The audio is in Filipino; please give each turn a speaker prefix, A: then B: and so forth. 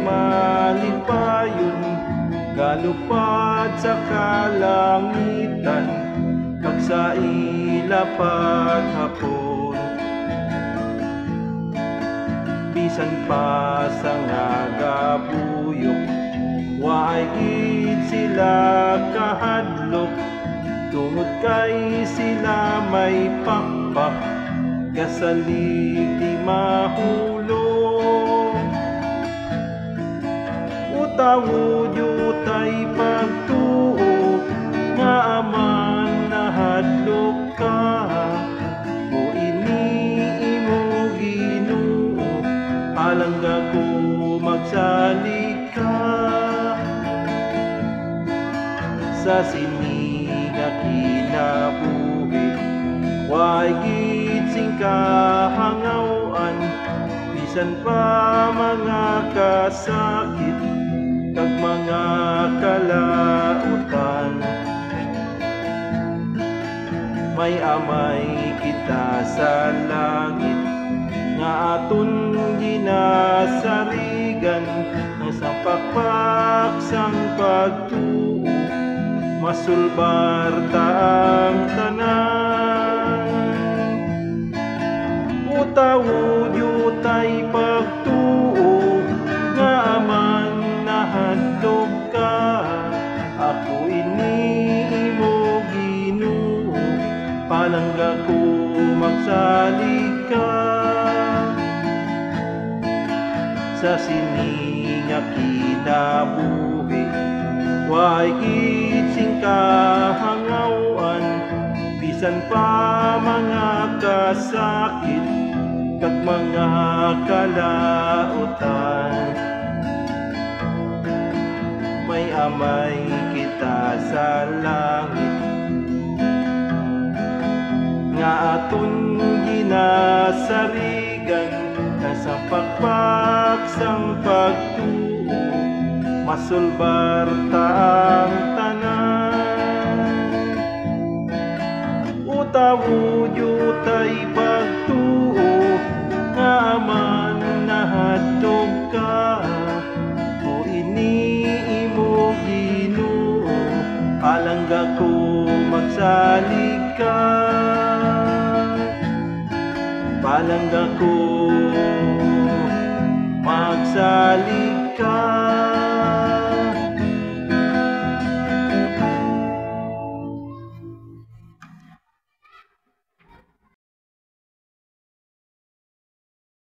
A: malipayon, galupad sa kalangitan, kag sa ilapat hapon. Bisan pa sa nga gabuyok, waay gid sila kahadlok, tungod kay sila may pakpak, kasalig di mahulog. Utawod yutay pagtuo, nga aman nahadlok ka, mo iniimo Ginoo, alangga ko magsalik ka. Sa sini nga kinabuhi, waay gid sing kahangawan, bisan pa mga kasakit kag mga kalautan. May amay kita sa langit, nga aton ginasarigan, ang sampakpak sang pagtuo, masulbar ta ang tanan. Utawod yutay pagtuo, nga aman nahadlok ka, ako iniimo Ginoo, palangga ko magsalig ka. Sa sini nga kinabuhi, waay gid sing kahangawan, bisan pa mga kasakit kag mga kalautan. May amay kita sa langit, nga aton ginasarigan, sa pakpak sang pagtuo, masulbar ta ang tanan. Utawod yutay pagtuo, nga aman nahadlok ka, o iniimo Ginoo, alangga ko magsalig ka. Palangga ko magsalig